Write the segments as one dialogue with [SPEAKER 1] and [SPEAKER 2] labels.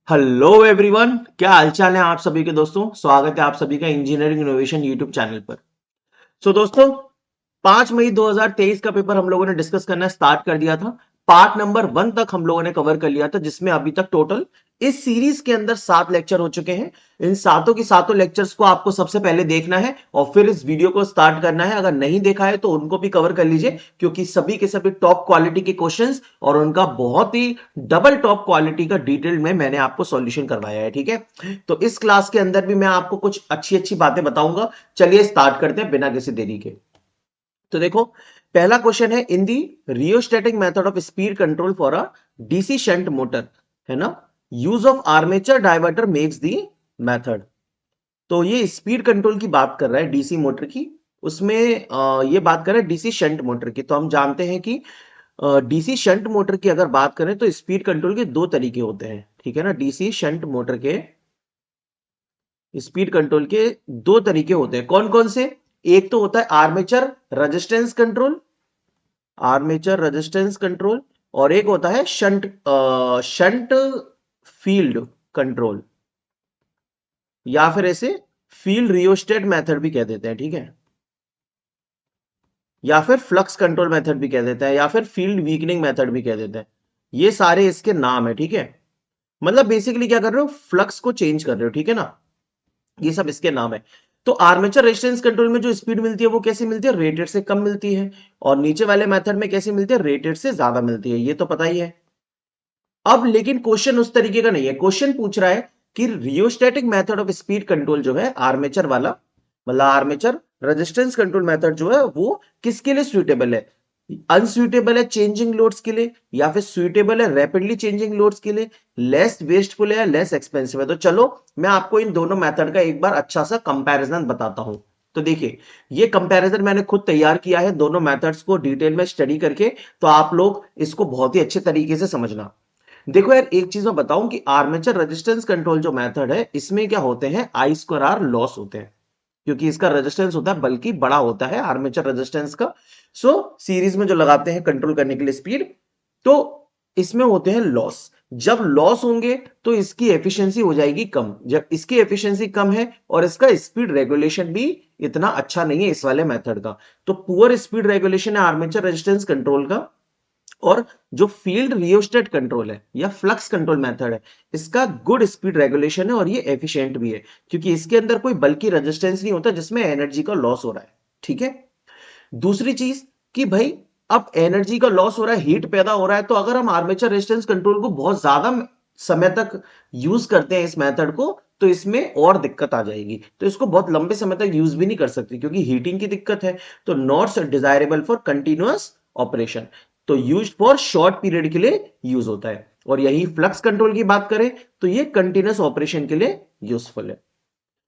[SPEAKER 1] Hello everyone, क्या हालचाल है आप सभी के दोस्तों। स्वागत है आप सभी का इंजीनियरिंग इनोवेशन यूट्यूब चैनल पर। दोस्तों, 5 मई 2023 का पेपर हम लोगों ने डिस्कस करना स्टार्ट कर दिया था। पार्ट नंबर 1 तक हम लोगों ने कवर कर लिया था, जिसमें अभी तक टोटल इस सीरीज के अंदर 7 लेक्चर हो चुके हैं। इन सातों की सातों लेक्चर्स को आपको सबसे पहले देखना है और फिर इस वीडियो को स्टार्ट करना है। अगर नहीं देखा है तो उनको भी कवर कर लीजिए, क्योंकि सभी के सभी टॉप क्वालिटी के क्वेश्चंस और उनका बहुत ही डबल टॉप क्वालिटी का डिटेल में मैंने आपको सॉल्यूशन करवाया है। ठीक है, तो इस क्लास के अंदर भी मैं आपको कुछ अच्छी अच्छी बातें बताऊंगा। चलिए स्टार्ट करते हैं बिना किसी देरी के। तो देखो, पहला क्वेश्चन है, in the rheostatic method of speed control for a DC shunt motor, है ना, use of armature diverter makes the method. तो ये स्पीड कंट्रोल की बात कर रहा है डीसी मोटर की। उसमें ये बात कर रहा है डीसी शंट मोटर की। तो हम जानते हैं कि डीसी शंट मोटर की अगर बात करें तो स्पीड कंट्रोल के दो तरीके होते हैं। ठीक है ना, डीसी शंट मोटर के स्पीड कंट्रोल के दो तरीके होते हैं। कौन कौन से? एक तो होता है armature resistance control, armature resistance control, और एक होता है शंट फील्ड कंट्रोल, या फिर ऐसे फील्ड रियोस्टेट मेथड भी कह देते हैं। ठीक है, या फिर फ्लक्स कंट्रोल मेथड भी कह देते हैं, या फिर फील्ड वीकनिंग मेथड भी कह देते हैं। ये सारे इसके नाम है। ठीक है, मतलब बेसिकली क्या कर रहे हो, फ्लक्स को चेंज कर रहे हो। ठीक है ना, ये सब इसके नाम है। तो आर्मेचर रेजिस्टेंस कंट्रोल में जो स्पीड मिलती है वो कैसे मिलती है, रेटेड से कम मिलती है। और नीचे वाले मेथड में कैसे मिलती है, रेटेड से ज्यादा मिलती है। ये तो पता ही है। अब लेकिन क्वेश्चन उस तरीके का नहीं है। क्वेश्चन पूछ रहा है कि रियोस्टैटिक मेथड ऑफ स्पीड कंट्रोल जो है आर्मेचर वाला, मतलब आर्मेचर रेजिस्टेंस कंट्रोल मेथड जो है वो किसके लिए सुइटेबल है। अनसुइटेबल है चेंजिंग लोड्स के लिए, या फिर सुइटेबल है रैपिडली चेंजिंग लोड्स के लिए, लेस वेस्टफुल है या लेस एक्सपेंसिव है। तो चलो मैं आपको इन दोनों मेथड का एक बार अच्छा सा कंपैरिजन बताता हूं। तो देखिए, ये कंपैरिजन मैंने खुद तैयार किया है दोनों मेथड्स को डिटेल में स्टडी करके। तो आप लोग इसको बहुत ही अच्छे तरीके से समझना। देखो यार, एक चीज मैं बताऊं कि आर्मेचर रेजिस्टेंस कंट्रोल जो मेथड है इसमें क्या होते हैं, आई स्क्वायर आर लॉस होते हैं, क्योंकि इसका रेजिस्टेंस होता है बल्कि बड़ा होता है आर्मेचर रेजिस्टेंस का। सो सीरीज में जो लगाते हैं कंट्रोल करने के लिए स्पीड, तो इसमें होते हैं लॉस। जब लॉस होंगे तो इसकी एफिशिएंसी हो जाएगी कम। जब इसकी एफिशिएंसी कम है और इसका स्पीड रेगुलेशन भी इतना अच्छा नहीं है इस वाले मेथड का, तो पुअर स्पीड रेगुलेशन है आर्मेचर रेजिस्टेंस कंट्रोल का। और जो फील्ड रियोस्टेट कंट्रोल है या फ्लक्स कंट्रोल मेथड है, इसका गुड स्पीड रेगुलेशन है और ये एफिशिएंट भी है, क्योंकि इसके अंदर कोई बल्कि रेजिस्टेंस नहीं होता जिसमें एनर्जी का लॉस हो रहा है। ठीक है, दूसरी चीज कि भाई, अब एनर्जी का लॉस हो रहा है, हीट पैदा हो रहा है, तो अगर हम आर्मेचर रेजिस्टेंस कंट्रोल को बहुत ज्यादा समय तक यूज करते हैं इस मेथड को, तो इसमें और दिक्कत आ जाएगी। तो इसको बहुत लंबे समय तक यूज भी नहीं कर सकते, क्योंकि हीटिंग की दिक्कत है। तो not desirable for continuous operation, तो यूज फॉर शॉर्ट पीरियड के लिए यूज होता है। और यही फ्लक्स कंट्रोल की बात करें तो ये कंटिन्यूअस ऑपरेशन के लिए यूजफुल है।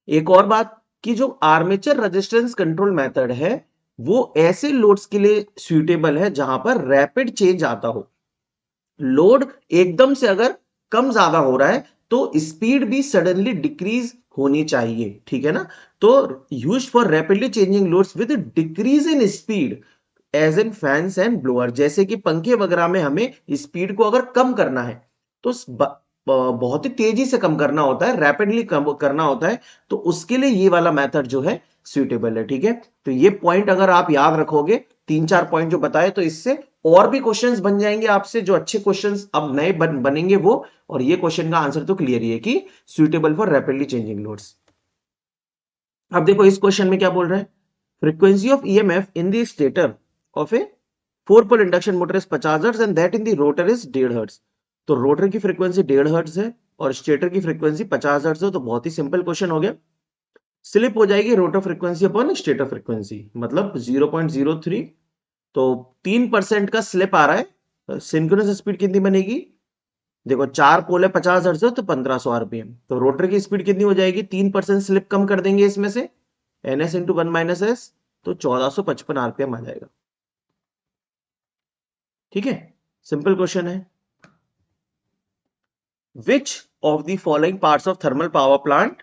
[SPEAKER 1] एक और बात कि जो आर्मेचर रेजिस्टेंस कंट्रोल मेथड है वो ऐसे लोड्स के लिए सुइटेबल है जहां पर रैपिड चेंज आता हो। लोड एकदम से अगर कम ज्यादा हो रहा है तो स्पीड भी सडनली डिक्रीज होनी चाहिए। ठीक है ना, तो use for rapidly changing loads with decrease in speed as in fans and blower. जैसे कि पंखे वगैरह में हमें स्पीड को अगर कम करना है तो बहुत ही तेजी से कम करना होता है, रैपिडली कम करना होता है, तो उसके लिए ये वाला मेथड जो है सुइटेबल है। ठीक है, तो ये पॉइंट अगर आप याद रखोगे, तीन चार पॉइंट जो बताए, तो इससे और भी क्वेश्चंस बन जाएंगे आपसे, जो अच्छे क्वेश्चंस अब नए बनेंगे वो। और ये क्वेश्चन का आंसर तो क्लियर ही है कि suitable for rapidly changing loads. अब देखो इस क्वेश्चन में क्या बोल रहे हैं, frequency of EMF in the stator of a 4 pole induction motor is 50 hertz and that in the rotor is 1.5 hertz. तो रोटर की फ्रीक्वेंसी 1.5 हर्ट्ज है और स्टेटर की फ्रीक्वेंसी 50 हर्ट्ज है। तो बहुत ही सिंपल क्वेश्चन हो गया। स्लिप हो जाएगी rotor frequency upon stator frequency, मतलब 0.03। तो 3% का स्लिप आ रहा है। सिंक्रोनस स्पीड कितनी बनेगी, देखो 4 पोल है 50 हर्ट्ज तो 1500 आरपीएम। तो रोटर की स्पीड कितनी हो जाएगी, 3% स्लिप कम कर देंगे इसमें से, एनएस इंटू 1 - एस, तो 1455 आरपीएम आ जाएगा। ठीक है, सिंपल क्वेश्चन है। Which of the following parts of thermal power plant,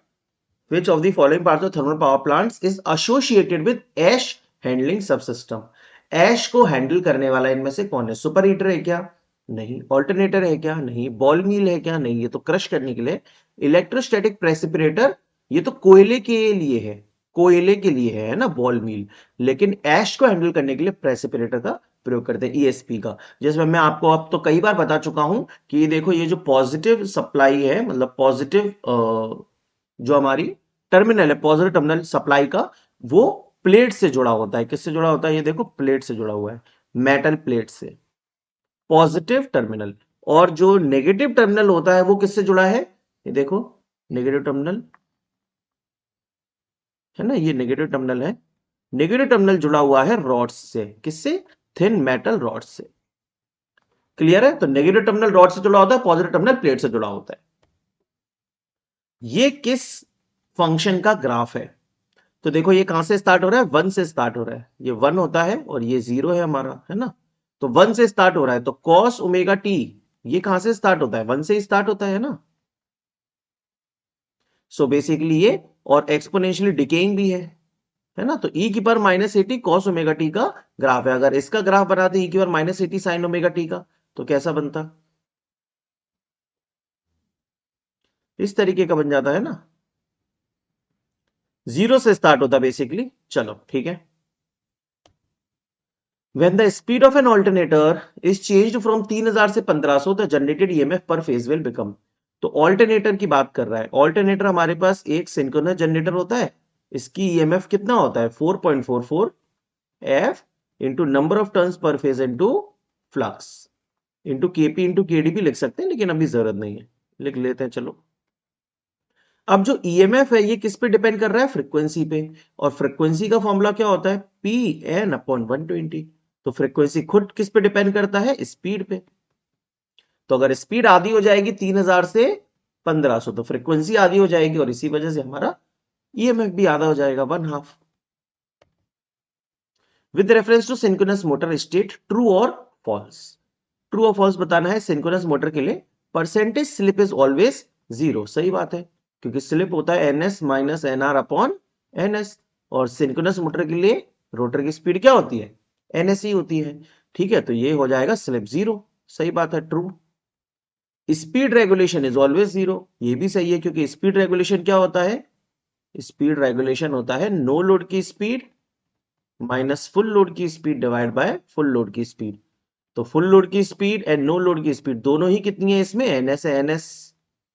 [SPEAKER 1] which of the following parts of thermal power plants is associated with ash handling subsystem? ऐश को हैंडल करने वाला इनमें से कौन है, सुपर हीटर है क्या, नहीं। ऑल्टरनेटर है क्या? नहीं। बॉल मिल है क्या? नहीं। ये तो क्रश करने के लिए। इलेक्ट्रोस्टैटिक प्रेसिपिटेटर, ये तो कोयले के लिए है, कोयले के लिए है ना बॉल मिल। लेकिन ऐश को हैंडल करने के लिए प्रेसिपिटेटर का प्रयोग करते हैं, ईएसपी का। जैसे मैं आपको अब तो कई बार बता चुका हूं कि ये देखो, ये जो पॉजिटिव सप्लाई है, मतलब पॉजिटिव जो हमारी टर्मिनल है, पॉजिटिव टर्मिनल सप्लाई का, वो प्लेट से जुड़ा होता है। किससे जुड़ा होता है? ये देखो, प्लेट से जुड़ा हुआ है, मेटल प्लेट से, पॉजिटिव टर्मिनल। और जो नेगेटिव टर्मिनल होता है वो किससे जुड़ा है? ये देखो, नेगेटिव टर्मिनल है ना, ये नेगेटिव टर्मिनल है। नेगेटिव टर्मिनल जुड़ा हुआ है रॉड्स से। किससे? थिन मेटल रॉड से। क्लियर है? तो नेगेटिव टर्मिनल रॉड से जुड़ा होता है, पॉजिटिव टर्मिनल प्लेट से जुड़ा होता है। ये किस फंक्शन का ग्राफ है? तो देखो, ये कहां से स्टार्ट हो रहा है? वन से स्टार्ट हो रहा है। ये वन होता है और ये जीरो है हमारा, है ना। तो वन से स्टार्ट हो रहा है, तो कॉस ओमेगा टी, ये कहां से स्टार्ट होता है? वन से ही स्टार्ट होता है ना। सो बेसिकली ये, और एक्सपोनेंशियली डिकेइंग भी है ना। तो ई की power minus eighty cos omega T का ग्राफ है। अगर इसका ग्राफ बनाते ई की power minus eighty sine omega T का, तो कैसा बनता? इस तरीके का बन जाता है ना। जीरो से स्टार्ट होता बेसिकली। चलो ठीक है। When the speed of an alternator is changed from 3000 से 1500, the generated EMF per phase will become। तो ऑल्टरनेटर की बात कर रहा है। ऑल्टरनेटर हमारे पास एक सिंक्रोनस जनरेटर होता है। इसकी ईएमएफ कितना होता है? 4.44 F into number of turns per phase into flux into KP into KD भी लिख सकते हैं, लेकिन अभी जरूरत नहीं है, लिख लेते हैं चलो। अब जो ईएमएफ है ये किस पे डिपेंड कर रहा है? फ्रीक्वेंसी पे। और फ्रीक्वेंसी का फॉर्मूला क्या होता है? P N upon 120। तो फ्रीक्वेंसी खुद किस पे डिपेंड करता है? स्पीड पे। तो अगर स्पीड आधी हो जाएगी 3000 से 1500, तो फ्रीक्वेंसी आधी हो जाएगी, और इसी वजह से हमारा ईएमएफ भी आधा हो जाएगा, one half. With reference to synchronous motor state, true और फॉल्स। ट्रू और फॉल्स बताना है सिंक्रोनस मोटर के लिए। Percentage slip is always zero, सही बात है, क्योंकि स्लिप होता है NS minus NR upon NS. और सिंक्रोनस मोटर के लिए रोटर की स्पीड क्या होती है? एनएस ही होती है। ठीक है, तो ये हो जाएगा स्लिप जीरो। सही बात है, true. Speed regulation is always zero, ये भी सही है, क्योंकि स्पीड रेगुलेशन क्या होता है? स्पीड रेगुलेशन होता है नो लोड की स्पीड माइनस फुल लोड की speed divide by full load की स्पीड। तो फुल लोड की स्पीड एंड नो लोड की स्पीड दोनों ही कितनी है इसमें? एनएस है, एनएस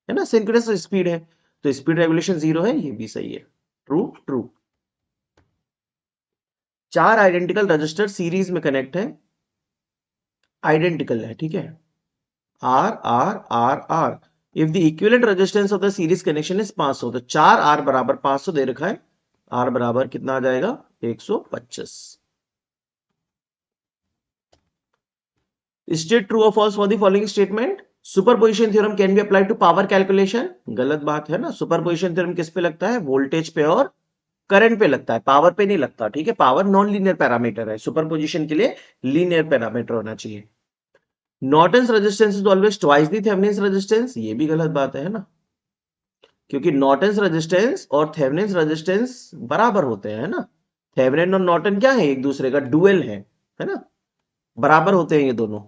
[SPEAKER 1] है ना, सिंक्रोनस स्पीड है। तो स्पीड रेगुलेशन जीरो है, ये भी सही है, ट्रू ट्रू। चार आइडेंटिकल रजिस्टर सीरीज में कनेक्ट है, आइडेंटिकल है, ठीक है। R R R R, if the equivalent resistance of the series connection is 500, तो 4 आर बराबर 500 दे रखा है। आर बराबर कितना आ जाएगा? 125। स्टेट ट्रू और false for the following statement. Superposition theorem can be applied to power calculation, गलत बात है ना। सुपरपोजिशन थ्योरम किस पे लगता है? वोल्टेज पे और करंट पे लगता है, पावर पे नहीं लगता, ठीक है। पावर नॉन लीनियर पैरामीटर है, सुपरपोजिशन के लिए लीनियर पैरामीटर होना चाहिए। Norton's resistance is always twice the Thevenin's resistance, ये भी गलत बात है ना, क्योंकि नॉर्टन्स रेजिस्टेंस और थेवेनिन्स रेजिस्टेंस बराबर होते हैं, है ना। थेवेनिन और नॉर्टन क्या है? एक दूसरे का डुअल है ना, बराबर होते हैं ये दोनों।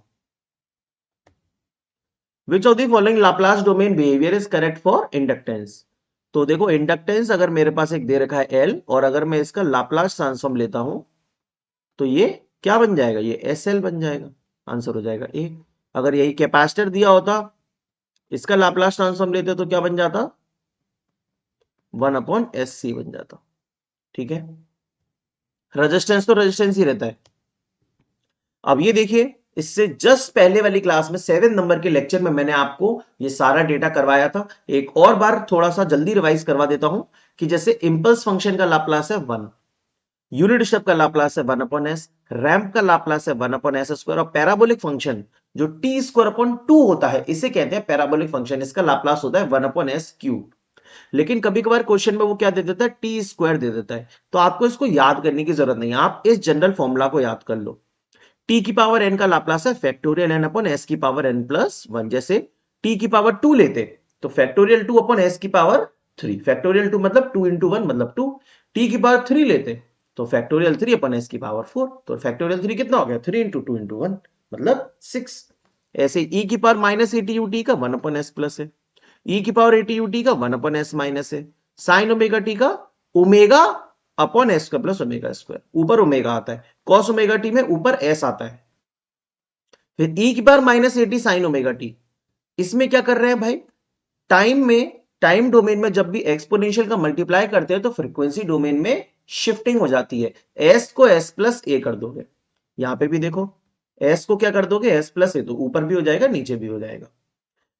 [SPEAKER 1] विच of the following Laplace domain behaviour is correct for inductance. तो देखो, इंडक्टेंस अगर मेरे पास एक दे रखा है एल, और अगर मैं इसका लाप्लास ट्रांसफॉर्म लेता हूं, तो ये क्या बन जाएगा? ये एस एल बन जाएगा। आंसर हो जाएगा ए। अगर यही कैपेसिटर दिया होता, इसका लाप्लास ट्रांसफॉर्म लेते तो क्या बन जाता? 1/SC बन जाता, ठीक है। रेजिस्टेंस तो रेजिस्टेंस ही रहता है। अब ये देखिए, इससे जस्ट पहले वाली क्लास में 7 नंबर के लेक्चर में मैंने आपको ये सारा डेटा करवाया था। एक और बार थोड़ा सा जल्दी रिवाइज करवा देता हूं कि जैसे इंपल्स फंक्शन का लाप्लास है 1, यूनिट स्टेप का लाप्लास है 1/s, रैंप का लाप्लास है 1/s स्क्वायर, और पैराबोलिक फंक्शन जो टी स्क्वायर अपॉन 2 होता है, इसे कहते हैं पैराबोलिक फंक्शन, इसका लाप्लास होता है 1/s क्यूब। लेकिन कभी कभार क्वेश्चन में वो क्या दे देता है? टी स्क्वायर दे देता है। तो आपको इसको याद करने की जरूरत नहीं है, आप इस जनरल फॉर्मूला को याद कर लो। टी की पावर एन का लाप्लास है फैक्टोरियल एन अपॉन एस की पावर एन प्लस वन। जैसे टी की पावर 2 लेते तो फैक्टोरियल 2 अपॉन एस की पावर 3, फैक्टोरियल 2 मतलब 2 इंटू 1 मतलब 2। टी की पावर 3 लेते तो फैक्टोरियल 3 अपॉन एस की पावर 4, तो फैक्टोरियल 3 कितना हो गया? 3 इंटू 2 इंटू 1 मतलब 6। ऐसे ई की power minus A T U T का 1/s प्लस है, ई की power A T U T का 1/s माइनस है, साइन ओमेगा टी का ओमेगा अपॉन एस का प्लस ओमेगा स्क्वायर, ऊपर ओमेगा आता है, कॉस ओमेगा टी में ऊपर एस आता है, फिर ई की power minus A T sine omega T. इसमें क्या कर रहे हैं भाई, टाइम डोमेन में जब भी एक्सपोनेंशियल का मल्टीप्लाई करते हैं तो फ्रीक्वेंसी डोमेन में शिफ्टिंग हो जाती है, एस को एस प्लस ए कर दोगे, यहां पे भी देखो एस को क्या कर दोगे, एस प्लस ए, तो ऊपर भी हो जाएगा नीचे भी हो जाएगा।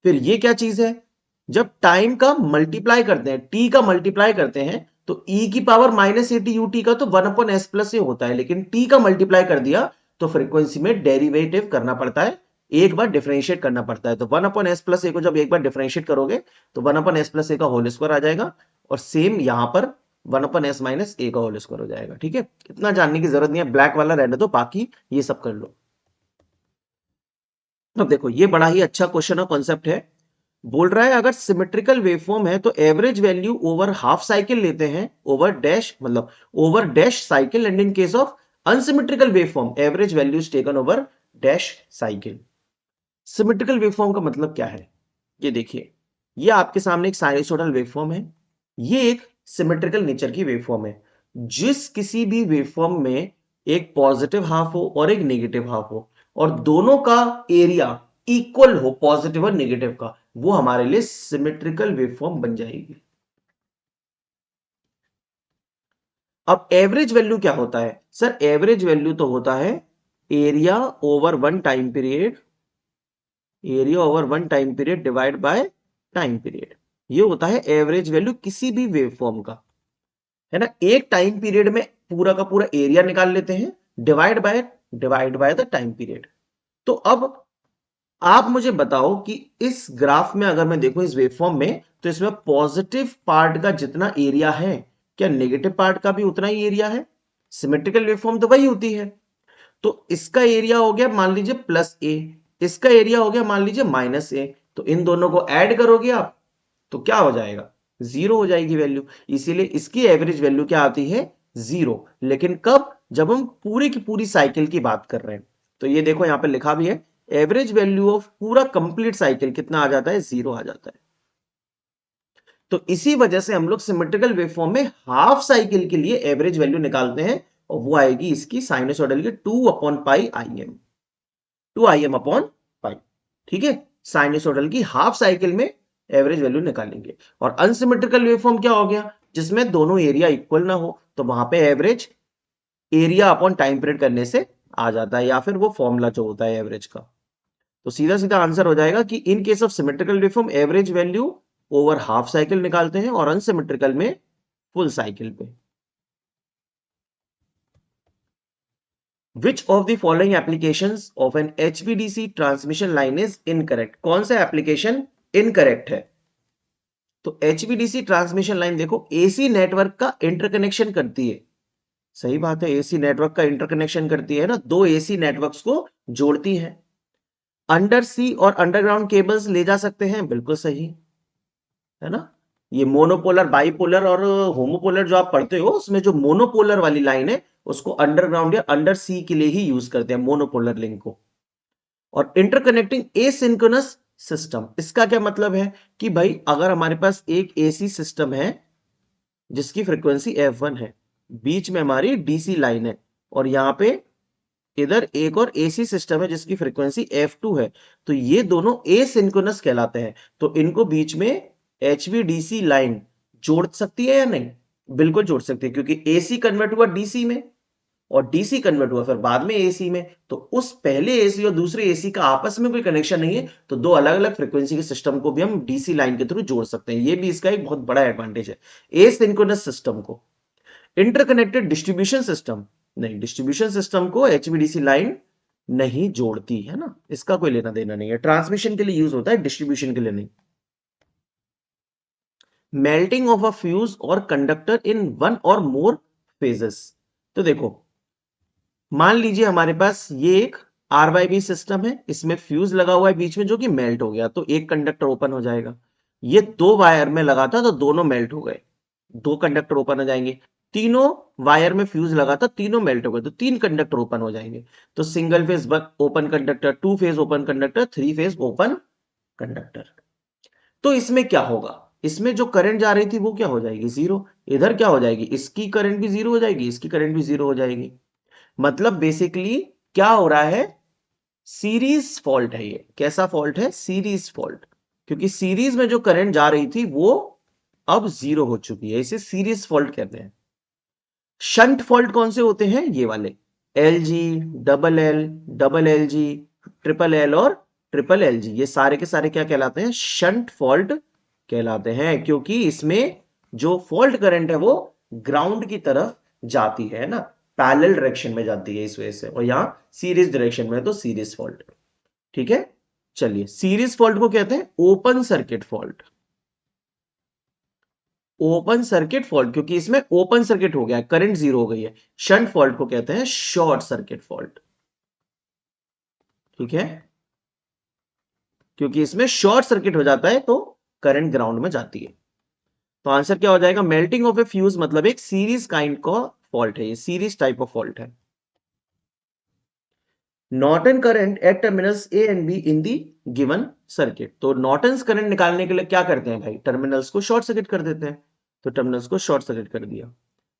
[SPEAKER 1] फिर ये क्या चीज है, जब टाइम का मल्टीप्लाई करते हैं, टी का मल्टीप्लाई करते हैं, तो ई की power minus A T U T का तो 1/s प्लस ए होता है, लेकिन टी का मल्टीप्लाई कर दिया तो फ्रीक्वेंसी में डेरिवेटिव करना पड़ता है, एक बार डिफरेंशिएट करना पड़ता है, तो 1/s प्लस ए को जब एक बार डिफरेंशिएट करोगे तो 1/s प्लस ए का होल स्क्वायर आ जाएगा, और सेम यहां पर 1/s माइनस ए का होल स्क्वायर हो जाएगा। ठीक है, इतना जानने की जरूरत नहीं है, ब्लैक वाला रहने दो, बाकी ये सब कर लो। अब देखो ये बड़ा ही अच्छा क्वेश्चन और कॉन्सेप्ट है, बोल रहा है अगर सिमेट्रिकल वेवफॉर्म है तो average value over half cycle लेते हैं, ओवर डैश मतलब over dash cycle, and in case of unsymmetrical waveform average value is taken over dash cycle. Symmetrical waveform का मतलब क्या है, ये देखिए, ये आपके सामने एक साइनसोइडल वेवफॉर्म है, ये एक सिमेट्रिकल नेचर की वेवफॉर्म है। जिस किसी भी वेवफॉर्म में एक पॉजिटिव हाफ हो और एक नेगेटिव हाफ हो, और दोनों का एरिया इक्वल हो पॉजिटिव और नेगेटिव का, वो हमारे लिए सिमेट्रिकल वेवफॉर्म बन जाएगी। अब एवरेज वैल्यू क्या होता है सर, एवरेज वैल्यू तो होता है area over one time period, area over one time period divide by time period, ये होता है एवरेज वैल्यू किसी भी वेवफॉर्म का, है ना। एक टाइम पीरियड में पूरा का पूरा एरिया निकाल लेते हैं, divide by the time period. तो अब आप मुझे बताओ कि इस ग्राफ में अगर मैं देखूं इस वेवफॉर्म में, तो इसमें पॉजिटिव पार्ट का जितना एरिया है, क्या नेगेटिव पार्ट का भी उतना ही एरिया है? सिमेट्रिकल वेवफॉर्म तो वही होती है। तो इसका एरिया हो गया मान लीजिए प्लस ए, इसका एरिया हो गया मान लीजिए माइनस ए, तो इन दोनों को ऐड करोगे आप तो क्या हो जाएगा, जीरो हो जाएगी वैल्यू। इसीलिए इसकी एवरेज वैल्यू क्या आती है, जीरो। लेकिन कब, जब हम पूरी की पूरी साइकिल की बात कर रहे हैं। तो ये देखो यहां पे लिखा भी है, एवरेज वैल्यू ऑफ पूरा कंप्लीट साइकिल कितना आ जाता है, जीरो आ जाता है। तो इसी वजह से हम लोग सिमेट्रिकल वेवफॉर्म में हाफ साइकिल के लिए एवरेज वैल्यू निकालते हैं, और वो आएगी इसकी साइनसॉइडल की 2/πIm, 2Im अपॉन पाई। ठीक है, साइनसॉइडल की हाफ साइकिल में एवरेज वैल्यू निकालेंगे। और अनसिमेट्रिकल वेवफॉर्म क्या हो गया, जिसमें दोनों एरिया इक्वल ना हो, तो वहां पे average area upon time period करने से आ जाता है, या फिर वो फॉर्मूला जो होता है एवरेज का। तो सीधा सीधा आंसर हो जाएगा कि in case of symmetrical waveform average value over half cycle निकालते हैं, और अनसिमेट्रिकल में फुल साइकिल पे। Which of the following applications of an HVDC transmission line is incorrect? कौन सा एप्लीकेशन इनकरेक्ट है? तो HVDC ट्रांसमिशन लाइन देखो एसी नेटवर्क का इंटरकनेक्शन करती है, सही बात है, एसी नेटवर्क का इंटरकनेक्शन करती है ना, दो एसी नेटवर्क्स को जोड़ती है। अंडर सी और अंडरग्राउंड केबल्स ले जा सकते हैं, बिल्कुल सही है ना। ये मोनोपोलर, बाइपोलर और होमोपोलर जो आप पढ़ते हो, उसमें जो मोनोपोलर वाली लाइन है उसको अंडरग्राउंड या अंडर सी के लिए ही यूज करते हैं, मोनोपोलर लिंक को। और इंटरकनेक्टिंग एसिंक्रोनस सिस्टम, इसका क्या मतलब है कि भाई अगर हमारे पास एक एसी सिस्टम है जिसकी फ्रीक्वेंसी F1 है, बीच में हमारी डीसी लाइन है, और यहां पे इधर एक और एसी सिस्टम है जिसकी फ्रीक्वेंसी F2 है, तो ये दोनों एसिंक्रोनस कहलाते हैं। तो इनको बीच में HVDC लाइन जोड़ सकती है या नहीं? बिल्कुल जोड़ सकती है, क्योंकि एसी कन्वर्ट हुआ डीसी में, और डीसी कन्वर्ट हुआ फिर बाद में एसी में, तो उस पहले एसी और दूसरे एसी का आपस में कोई कनेक्शन नहीं है, तो दो अलग अलग फ्रीक्वेंसी के सिस्टम को भी हम डीसी लाइन के थ्रू जोड़ सकते हैं। ये भी इसका एक बहुत बड़ा एडवांटेज है एसिंक्रोनस सिस्टम को। इंटरकनेक्टेड डिस्ट्रीब्यूशन सिस्टम, नहीं, डिस्ट्रीब्यूशन सिस्टम को एचवीडीसी लाइन नहीं जोड़ती है ना, इसका कोई लेना देना नहीं है, ट्रांसमिशन के लिए यूज होता है, डिस्ट्रीब्यूशन के लिए नहीं। मेल्टिंग ऑफ अ फ्यूज और कंडक्टर इन वन और मोर फेजेस, तो देखो मान लीजिए हमारे पास ये एक RYB सिस्टम है, इसमें फ्यूज लगा हुआ है बीच में जो कि मेल्ट हो गया, तो एक कंडक्टर ओपन हो जाएगा। ये दो वायर में लगा था तो दोनों मेल्ट हो गए, दो कंडक्टर ओपन हो जाएंगे। तीनों वायर में फ्यूज लगा था, तीनों मेल्ट हो गए, तो 3 कंडक्टर ओपन हो जाएंगे। तो single phase open conductor, 2 phase open conductor, 3 phase open conductor. तो इसमें क्या होगा, इसमें जो करंट जा रही थी वो क्या हो जाएगी, जीरो। इधर क्या हो जाएगी, इसकी करंट भी जीरो हो जाएगी, इसकी करंट भी जीरो हो जाएगी। मतलब बेसिकली क्या हो रहा है, सीरीज फॉल्ट है ये। कैसा फॉल्ट है, सीरीज फॉल्ट। क्योंकि सीरीज में जो करंट जा रही थी वो अब जीरो हो चुकी है, इसे सीरीज फॉल्ट कहते हैं। शंट फॉल्ट कौन से होते हैं, ये वाले, L G, L, double L G, triple L और ट्रिपल एल जी, ये सारे के सारे क्या कहलाते हैं, शंट फॉल्ट कहलाते हैं। क्योंकि इसमें जो फॉल्ट करंट है वो ग्राउंड की तरफ जाती है ना, पैरेलल डायरेक्शन में जाती है इस वजह से, और यहां सीरीज डायरेक्शन में, तो सीरीज फॉल्ट। ठीक है, चलिए सीरीज फॉल्ट को कहते हैं open circuit fault. Open circuit fault, क्योंकि इसमें ओपन सर्किट हो गया है, करंट जीरो हो गई है। शंट फॉल्ट को कहते हैं शॉर्ट सर्किट फॉल्ट। ठीक है, क्योंकि इसमें शॉर्ट सर्किट हो जाता है तो करंट ग्राउंड में जाती है। तो आंसर क्या हो जाएगा, मेल्टिंग ऑफ ए फ्यूज मतलब एक सीरीज काइंड का फॉल्ट है, ये सीरीज टाइप ऑफ फॉल्ट है। Norton current eight terminals A and be in the given circuit. तो नॉर्टन्स करंट निकालने के लिए क्या करते हैं भाई, टर्मिनल्स को शॉर्ट सर्किट कर देते हैं। तो टर्मिनल्स को शॉर्ट सर्किट कर दिया,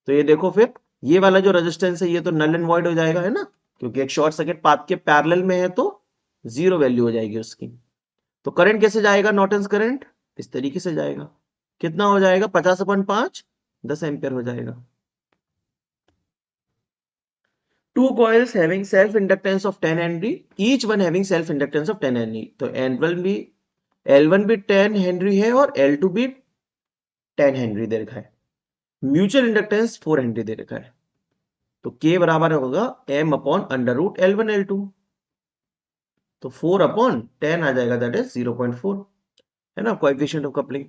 [SPEAKER 1] तो ये देखो फिर ये वाला जो रेजिस्टेंस है ये तो नल एंड वॉइड हो जाएगा, है ना, क्योंकि एक शॉर्ट सर्किट पाथ के पैरेलल में है तो जीरो वैल्यू हो जाएगी उसकी। तो करंट कैसे जाएगा, नॉर्टन्स करंट इस तरीके से जाएगा। कितना हो जाएगा, 50/5, 10 एम्पियर हो जाएगा। Two coils having self inductance of 10 Henry, each one having self inductance of 10 Henry. तो L1 भी 10 हेनरी है और L2 भी 10 हेनरी दे रखा है। म्यूचुअल इंडक्टेंस 4 हेनरी दे रखा है। तो K बराबर होगा M upon under root L1 L2। तो 4/10 आ जाएगा, दैट इज 0.4, है ना, coefficient of coupling.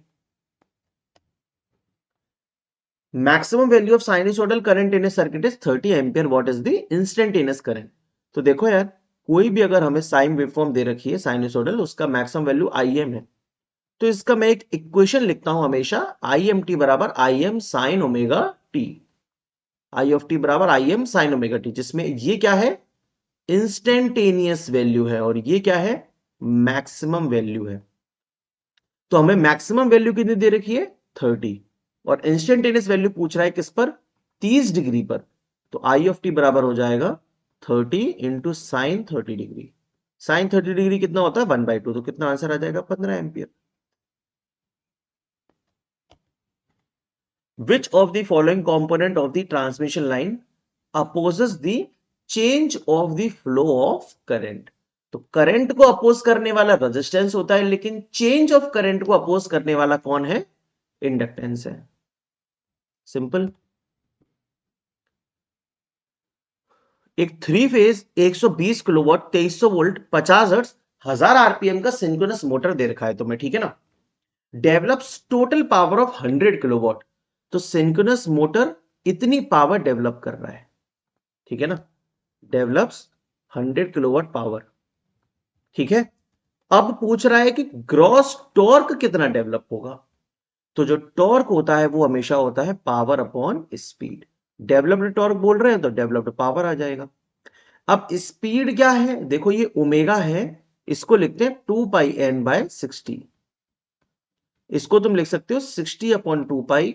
[SPEAKER 1] Maximum value of sinusoidal current in A circuit is 30 ampere, what is the instantaneous current. तो देखो यार, कोई भी अगर हमें साइन वेवफॉर्म दे रखी है साइनसोइडल, उसका मैक्सिमम वैल्यू Im है, तो इसका मैं एक इक्वेशन लिखता हूं हमेशा, IMT बराबर Im sine omega T. I of T बराबर Im साइन ओमेगा टी, जिसमें ये क्या है, इंस्टेंटेनियस वैल्यू है और ये क्या है, मैक्सिमम वैल्यू है। तो हमें मैक्सिमम वैल्यू कितनी दे रखी है, 30, और इंस्टेंटेनियस वैल्यू पूछ रहा है किस पर, 30 डिग्री पर। तो आई ऑफ टी बराबर हो जाएगा 30 into sine 30 degree. Sine 30 degree कितना होता है, 1/2, तो कितना आंसर आ जाएगा, 15 ampere. Which of the following component of the transmission line opposes the change of the flow of current? तो करंट को अपोज करने वाला रेजिस्टेंस होता है, लेकिन चेंज ऑफ करंट को अपोज करने वाला कौन है, इंडक्टेंस है। सिंपल। एक 3 phase 120 kilowatt 2300 volt 50 hertz 1000 RPM का सिंक्रोनस मोटर दे रखा है तुम्हें, ठीक है ना, develops total power of 100 kilowatt. तो सिंक्रोनस मोटर इतनी पावर डेवलप कर रहा है, ठीक है ना, डेवलप्स 100 किलोवाट पावर। ठीक है, अब पूछ रहा है कि ग्रॉस टॉर्क कितना डेवलप होगा। तो जो टॉर्क होता है वो हमेशा होता है power upon speed. Developed torque बोल रहे हैं तो डेवलप्ड पावर आ जाएगा। अब स्पीड क्या है, देखो ये ओमेगा है, इसको लिखते हैं 2πn/60। इसको तुम लिख सकते हो 60/2π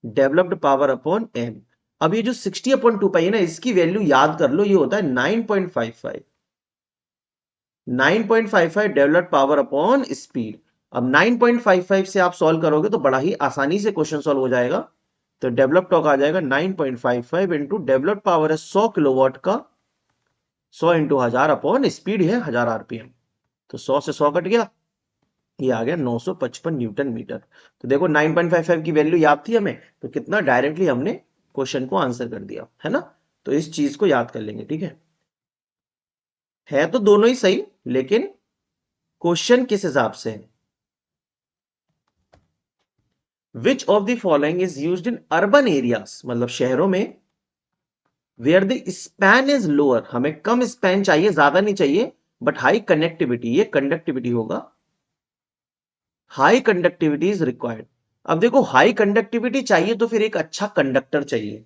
[SPEAKER 1] डेवलप्ड पावर अपॉन एन। अब ये जो 60/2π है ना, इसकी वैल्यू याद कर लो, ये होता है 9.55। 9.55 डेवलप्ड पावर अपॉन स्पीड। अब 9.55 से आप सॉल्व करोगे तो बड़ा ही आसानी से क्वेश्चन सॉल्व हो जाएगा। तो डेवलप टॉर्क आ जाएगा 9.55 इंटू डेवलप्ड पावर है 100 किलोवाट का, 100 इंटू 1000 अपॉन स्पीड है 1000 आरपीएम। तो 100 से 100 कट गया, ये आ गया 955 न्यूटन मीटर। तो देखो 9.55 की वैल्यू याद थी हमें, तो कितना डायरेक्टली हमने क्वेश्चन को आंसर कर दिया, है ना। तो इस चीज को याद कर लेंगे, ठीक है तो दोनों ही सही, लेकिन क्वेश्चन किस हिसाब से है। Which of the following is used in urban areas, मतलब शहरों में, where the span is lower, हमें कम स्पैन चाहिए, ज्यादा नहीं चाहिए, बट हाई कनेक्टिविटी, ये कंडक्टिविटी होगा, हाई कंडक्टिविटी इज रिक्वायर्ड। अब देखो हाई कंडक्टिविटी चाहिए तो फिर एक अच्छा कंडक्टर चाहिए।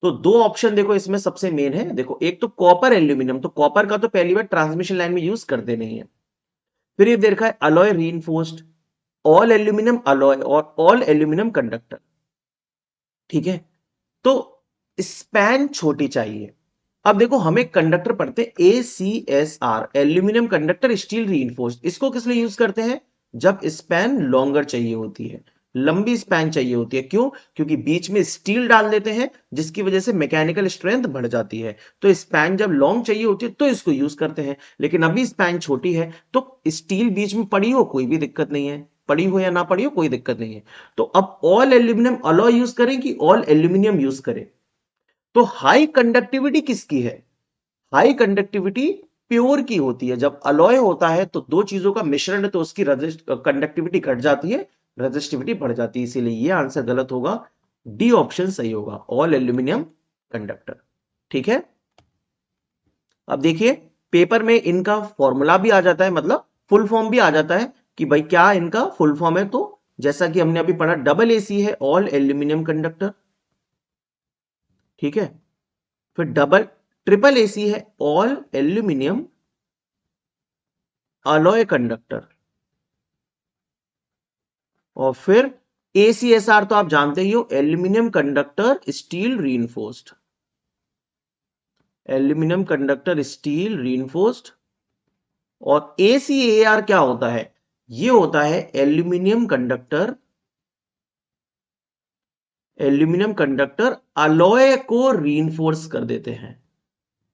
[SPEAKER 1] तो दो ऑप्शन देखो इसमें सबसे मेन है, देखो एक तो कॉपर एल्यूमिनियम, तो कॉपर का तो पहली बार ट्रांसमिशन लाइन में यूज करते नहीं है। फिर ये देखा है alloy reinforced, all aluminium alloy और ऑल एल्यूमिनियम कंडक्टर। ठीक है, तो स्पैन छोटी चाहिए। अब देखो हमें कंडक्टर पढ़ते हैं ACSR, aluminium conductor steel reinforced. इसको किस लिए यूज करते हैं? जब स्पैन लॉन्गर चाहिए होती है, लंबी स्पैन चाहिए होती है। क्यों? क्योंकि बीच में स्टील डाल देते हैं जिसकी वजह से मैकेनिकल स्ट्रेंथ बढ़ जाती है। तो स्पैन जब लॉन्ग चाहिए होती है तो इसको यूज करते हैं। लेकिन अभी स्पैन छोटी है तो स्टील बीच में पड़ी हो कोई भी दिक्कत नहीं है, पड़ी हो या ना पड़ी हो कोई दिक्कत नहीं है। तो अब ऑल एल्यूमिनियम अलॉय यूज करें कि ऑल एल्यूमिनियम यूज करें? तो हाई कंडक्टिविटी किसकी है? हाई कंडक्टिविटी प्योर की होती है। जब अलॉय होता है तो दो चीजों का मिश्रण है तो उसकी कंडक्टिविटी घट जाती है, रेजिस्टिविटी बढ़ जाती है। इसीलिए ये आंसर गलत होगा, डी ऑप्शन सही होगा, ऑल एल्यूमिनियम कंडक्टर। ठीक है, अब देखिए पेपर में इनका फॉर्मूला भी आ जाता है, मतलब फुल फॉर्म भी आ जाता है कि भाई क्या इनका फुल फॉर्म है। तो जैसा कि हमने अभी पढ़ा, डबल एसी है ऑल एल्यूमिनियम कंडक्टर। ठीक है, फिर डबल ट्रिपल एसी है ऑल एल्यूमिनियम अलॉय कंडक्टर। और फिर ACSR तो आप जानते ही हो, aluminium conductor steel reinforced, aluminium conductor steel reinforced. और ACAR क्या होता है? ये होता है aluminium conductor, aluminium conductor alloy को रीइंफोर्स कर देते हैं।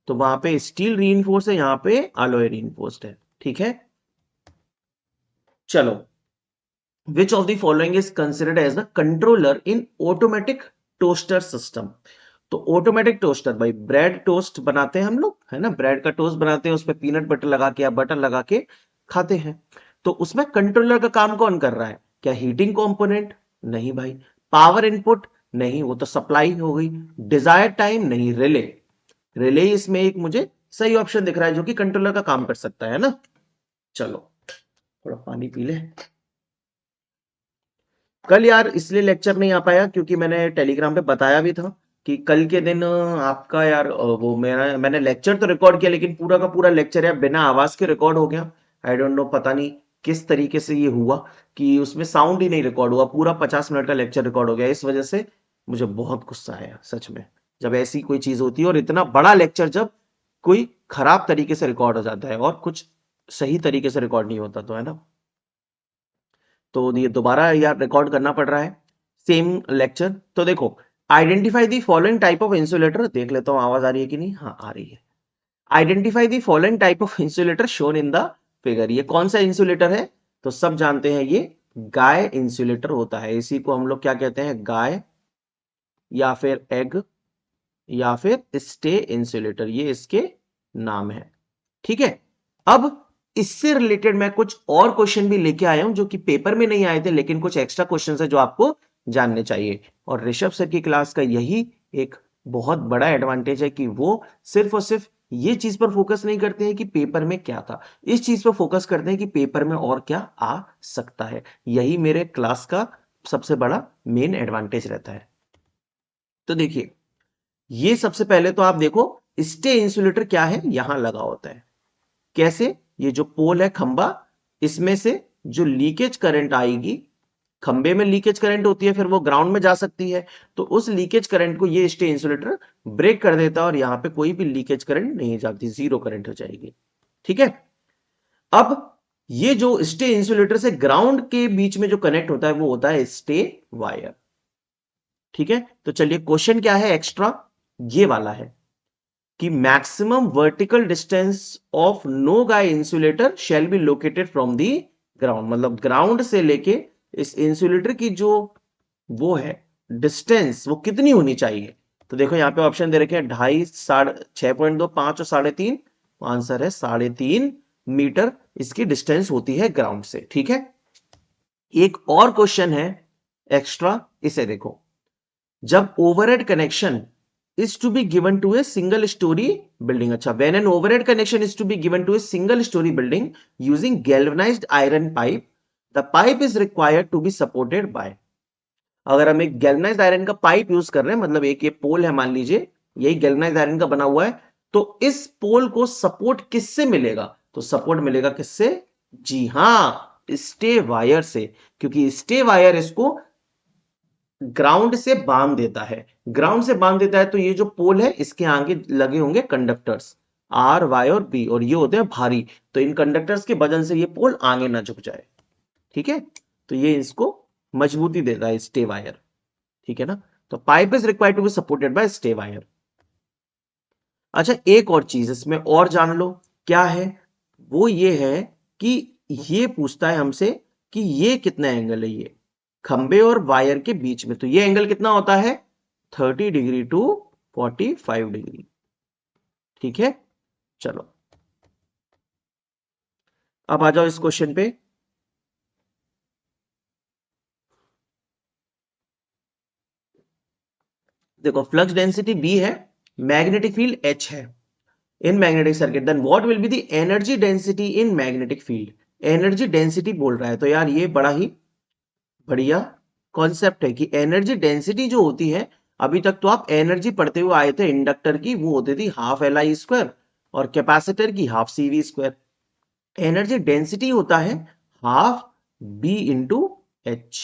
[SPEAKER 1] तो वहां पे स्टील रीइंफोर्स है, यहां पे अलॉय रीइंफोर्स्ड है। ठीक है, चलो, which of the following is considered as the controller in automatic toaster system? तो ऑटोमेटिक टोस्टर, भाई ब्रेड टोस्ट बनाते हैं हम लोग, है ना, ब्रेड का टोस्ट बनाते हैं, उस पर पीनट बटर लगा के या बटर लगा के खाते हैं। तो उसमें कंट्रोलर का काम कौन कर रहा है? क्या हीटिंग कंपोनेंट? नहीं भाई। Power input? नहीं, वो तो सप्लाई हो गई। Desire time? नहीं। रिले? रिले इसमें एक मुझे सही ऑप्शन दिख रहा है जो कि कंट्रोलर का काम कर सकता है ना। चलो थोड़ा पानी पी ले। कल यार इसलिए लेक्चर नहीं आ पाया क्योंकि मैंने टेलीग्राम पे बताया भी था कि कल के दिन आपका यार वो मैंने लेक्चर तो रिकॉर्ड किया लेकिन पूरा का पूरा लेक्चर यार बिना आवाज के रिकॉर्ड हो गया। आई डोंट नो, पता नहीं किस तरीके से ये हुआ कि उसमें साउंड ही नहीं रिकॉर्ड हुआ। पूरा 50 मिनट का लेक्चर रिकॉर्ड हो गया। इस वजह से मुझे बहुत गुस्सा आया सच में, जब ऐसी कोई चीज होती है और इतना बड़ा लेक्चर जब कोई खराब तरीके से रिकॉर्ड हो जाता है और कुछ सही तरीके से रिकॉर्ड नहीं होता, तो है ना। तो ये दोबारा यार रिकॉर्ड करना पड़ रहा है सेम लेक्चर। तो देखो, identify the following type of insulator, देख लेता हूं आवाज आ रही है कि नहीं। हाँ आ रही है। Identify the following type of insulator shown in the figure. ये कौन सा इंसुलेटर है? तो सब जानते हैं ये गाय इंसुलेटर होता है। इसी को हम लोग क्या कहते हैं? गाय, या फिर एग, या फिर स्टे इंसुलेटर, ये इसके नाम है। ठीक है, अब इससे रिलेटेड मैं कुछ और क्वेश्चन भी लेके आया हूं जो कि पेपर में नहीं आए थे, लेकिन कुछ एक्स्ट्रा क्वेश्चन है जो आपको जानने चाहिए। और ऋषभ सर की क्लास का यही एक बहुत बड़ा एडवांटेज है कि वो सिर्फ और सिर्फ ये चीज पर फोकस नहीं करते हैं कि पेपर में क्या था, इस चीज पर फोकस करते हैं कि पेपर में और क्या आ सकता है। यही मेरे क्लास का सबसे बड़ा मेन एडवांटेज रहता है। तो देखिए, ये सबसे पहले तो आप देखो, स्टे इंसुलेटर क्या है, यहां लगा होता है। कैसे? ये जो पोल है खंबा, इसमें से जो लीकेज करंट आएगी, खंबे में लीकेज करंट होती है, फिर वो ग्राउंड में जा सकती है। तो उस लीकेज करंट को ये स्टे इंसुलेटर ब्रेक कर देता है और यहां पे कोई भी लीकेज करंट नहीं जाती, जीरो करंट हो जाएगी। ठीक है, अब ये जो स्टे इंसुलेटर से ग्राउंड के बीच में जो कनेक्ट होता है वो होता है स्टे वायर। ठीक है, तो चलिए क्वेश्चन क्या है एक्स्ट्रा, ये वाला है कि maximum vertical distance of no guy insulator shall be located from the ground. मतलब ग्राउंड से लेके इस इंसुलेटर की जो वो है डिस्टेंस, वो कितनी होनी चाहिए? तो देखो यहां पे ऑप्शन दे रखे हैं 2.5, 6.2, 5 और 3.5। आंसर है 3.5 मीटर इसकी डिस्टेंस होती है ग्राउंड से। ठीक है, एक और क्वेश्चन है एक्स्ट्रा, इसे देखो। जब overhead connection is to be given to a single story building, अच्छा, when an overhead connection is to be given to a single story building using galvanized iron pipe, the pipe is required to be supported by। अगर हम एक galvanised iron का pipe use कर रहे हैं, मतलब एक ये पोल है मान लीजिए, यही गैल्वेनाइज्ड आयरन का बना हुआ है, तो इस पोल को सपोर्ट किससे मिलेगा? तो सपोर्ट मिलेगा किससे? जी हां, स्टे वायर से, क्योंकि स्टे वायर इसको ग्राउंड से बांध देता है। ग्राउंड से बांध देता है तो ये जो पोल है इसके आगे लगे होंगे कंडक्टर्स आर, वाई और बी, और ये होते हैं भारी, तो इन कंडक्टर्स के वजन से ये पोल आगे ना झुक जाए। ठीक है, तो ये इसको मजबूती देता है स्टे वायर। ठीक है ना, तो pipe is required to be supported by stay wire. अच्छा, एक और चीज इसमें और जान लो, क्या है वो? ये है कि ये पूछता है हमसे कि ये कितना एंगल है, ये खंबे और वायर के बीच में, तो ये एंगल कितना होता है? 30 डिग्री टू 45 डिग्री। ठीक है, चलो अब आ जाओ इस क्वेश्चन पे। देखो, फ्लक्स डेंसिटी बी है, मैग्नेटिक फील्ड एच है in magnetic circuit, then what will be the energy density in magnetic field? Energy density बोल रहा है, तो यार ये बड़ा ही बढ़िया कॉन्सेप्ट है कि एनर्जी डेंसिटी जो होती है, अभी तक तो आप एनर्जी पढ़ते हुए आए थे इंडक्टर की, वो होती थी हाफ एल आई स्क्वायर, और कैपेसिटर की half C V square. Energy density होता है हाफ बी इंटू एच।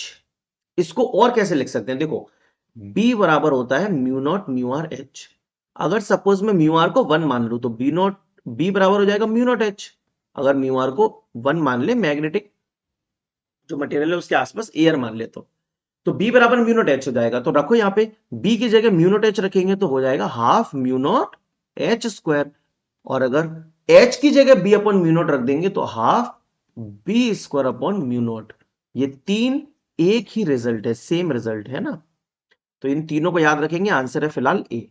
[SPEAKER 1] इसको और कैसे लिख सकते हैं? देखो, बी बराबर होता है mu naught mu R H. अगर सपोज मैं म्यू आर को 1 मान लू, तो बी नॉट, बी बराबर हो जाएगा म्यू नॉट एच। अगर म्यू आर को 1 मान ले, मैग्नेटिक जो मटेरियल है उसके आसपास एयर मान ले, तो बी बराबर म्यू नॉट एच हो जाएगा। तो रखो यहाँ पे बी की जगह म्यू नॉट एच रखेंगे तो हो जाएगा half mu naught H square, और अगर एच की जगह बी अपॉन म्यू नॉट रख देंगे तो half B square upon mu naught. ये तीन एक ही रिजल्ट है, सेम रिजल्ट है ना, तो इन तीनों को याद रखेंगे। आंसर है फिलहाल ए।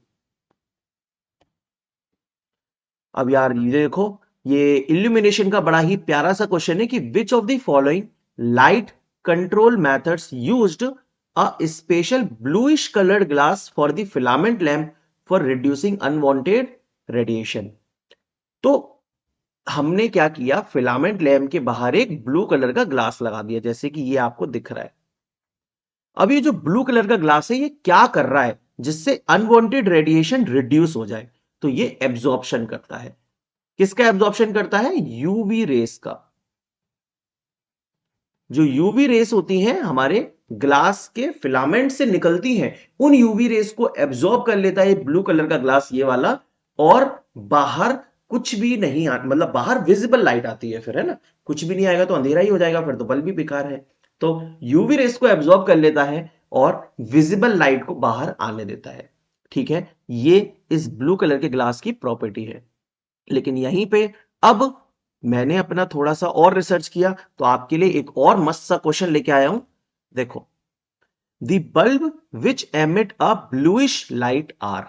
[SPEAKER 1] अब यार ये देखो, ये इल्यूमिनेशन का बड़ा ही प्यारा सा क्वेश्चन है कि विच of the following light control methods used a special bluish coloured glass for the filament lamp for reducing unwanted radiation? तो हमने क्या किया, फिलामेंट लैम्प के बाहर एक ब्लू कलर का ग्लास लगा दिया, जैसे कि ये आपको दिख रहा है। अब ये जो ब्लू कलर का ग्लास है, ये क्या कर रहा है जिससे अनवांटेड रेडिएशन रिड्यूस हो जाए? तो ये एब्जॉर्प्शन करता है। किसका एब्जॉर्प्शन करता है? यूवी रेस का। जो यूवी रेस होती हैं हमारे ग्लास के फिलामेंट से निकलती हैं, उन यूवी रेस को एब्जॉर्ब कर लेता है ब्लू कलर का ग्लास, ये वाला, और बाहर कुछ भी नहीं मतलब बाहर विजिबल लाइट आती है फिर, है ना, कुछ भी नहीं आएगा तो अंधेरा ही हो जाएगा, फिर तो बल्ब भी बेकार है। तो यूवी रेस को एब्जॉर्ब कर लेता है और विजिबल लाइट को बाहर आने देता है। ठीक है, ये इस ब्लू कलर के ग्लास की प्रॉपर्टी है। लेकिन यहीं पे अब मैंने अपना थोड़ा सा और रिसर्च किया, तो आपके लिए एक और मस्त सा क्वेश्चन लेके आया हूं। देखो, the bulb which emit a bluish light are,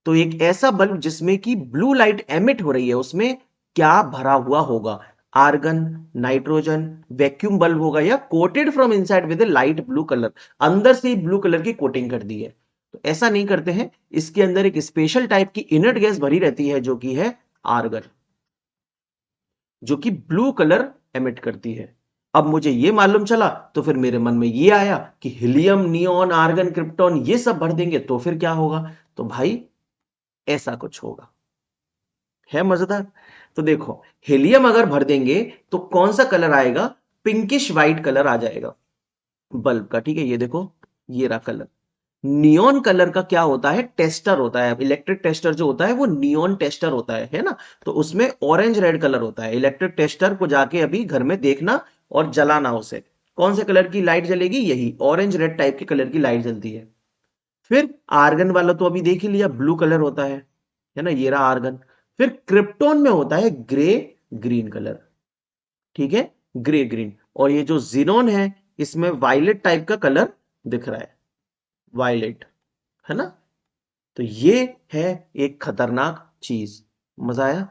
[SPEAKER 1] तो एक ऐसा बल्ब जिसमें कि ब्लू लाइट एमिट हो रही है, उसमें क्या भरा हुआ होगा? आर्गन, नाइट्रोजन, वैक्यूम बल्ब होगा, या coated from inside with light blue colour, अंदर से ब्लू कलर की कोटिंग कर दी है? तो ऐसा नहीं करते हैं, इसके अंदर एक स्पेशल टाइप की इनर्ट गैस भरी रहती है जो कि है आर्गन, जो कि ब्लू कलर एमिट करती है। अब मुझे ये मालूम चला तो फिर मेरे मन में ये आया कि हीलियम, नियोन, आर्गन, क्रिप्टॉन ये सब भर देंगे तो फिर क्या होगा? तो भाई ऐसा कुछ होगा। है मजेदार। तो देखो, हीलियम अगर भर देंगे तो कौन सा कलर आएगा? पिंकिश व्हाइट कलर आ जाएगा बल्ब का। ठीक है, ये देखो, ये रहा कलर। नियॉन कलर का क्या होता है? टेस्टर होता है। इलेक्ट्रिक टेस्टर जो होता है वो नियॉन टेस्टर होता है ना, तो उसमें ऑरेंज रेड कलर होता है। इलेक्ट्रिक टेस्टर को जाके अभी घर में देखना और जलाना उसे, कौन से कलर की लाइट जलेगी? यही ऑरेंज रेड टाइप के कलर की लाइट जलती है। फिर आर्गन वाला तो अभी देख ही लिया, ब्लू कलर होता है ना, ये रहा आर्गन। फिर क्रिप्टॉन में होता है ग्रे ग्रीन कलर। ठीक है, ग्रे ग्रीन। और ये जो जीनोन है, इसमें वायलेट टाइप का कलर दिख रहा है, वायलेट, है ना। तो ये है एक खतरनाक चीज। मजा आया?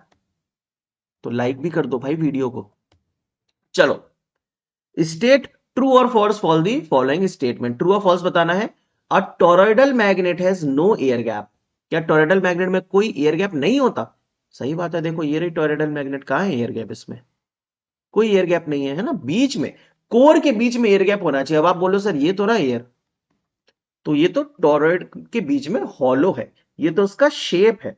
[SPEAKER 1] तो लाइक भी कर दो भाई वीडियो को। चलो, स्टेट ट्रू और false for the following statement. True और फॉल्स बताना है। A toroidal magnet has no air gap. क्या टॉरॉइडल मैग्नेट में कोई एयर गैप नहीं होता? सही बात है, देखो ये रही टॉरॉइडल मैग्नेट, कहां है एयर गैप? इसमें कोई एयर गैप नहीं है, है ना। बीच में, कोर के बीच में एयर गैप होना चाहिए। अब आप बोलो सर ये तो रहा एयर, तो ये तो टॉरॉइड के बीच में हॉलो है, ये तो उसका शेप है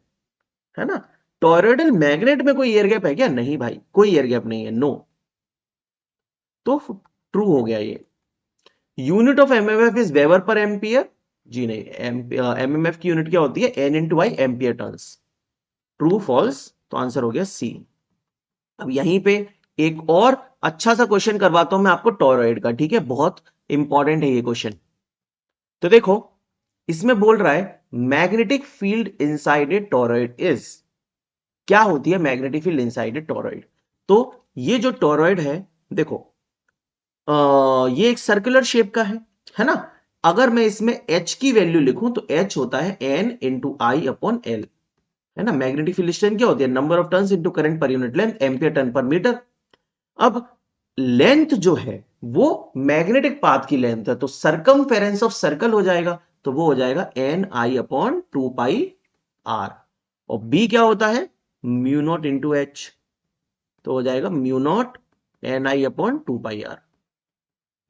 [SPEAKER 1] ना। टॉरॉइडल मैग्नेट में कोई एयर गैप है क्या? नहीं भाई, कोई एयर गैप नहीं है, नो। तो ट्रू हो गया ये। Unit of MMF is weber per ampere. जी नहीं, एमएमएफ की यूनिट क्या होती है? N into I, ampere turns. True false? तो आंसर हो गया सी। अब यहीं पे एक और अच्छा सा क्वेश्चन करवाता हूं मैं आपको टॉरॉइड का, ठीक है, बहुत इंपॉर्टेंट है ये क्वेश्चन। तो देखो, इसमें बोल रहा है magnetic field inside a torrid is, क्या होती है magnetic field inside a torrid? तो ये जो टॉरॉइड है, देखो, ये एक सर्कुलर शेप का है ना। अगर मैं इसमें H की वैल्यू लिखूं तो H होता है N इंटू आई अपॉन एल, है ना। मैग्नेटिक फील्ड स्ट्रेंथ क्या होती है? Number of turns into current per unit length, ampere turn पर मीटर। अब लेंथ जो है वो मैग्नेटिक पाथ की लेंथ है, तो सरकमफेरेंस ऑफ सर्कल हो जाएगा, तो वो हो जाएगा N I upon 2 pi R. और बी क्या होता है? म्यू नॉट इंटू एच, तो हो जाएगा mu naught N I upon 2 pi R.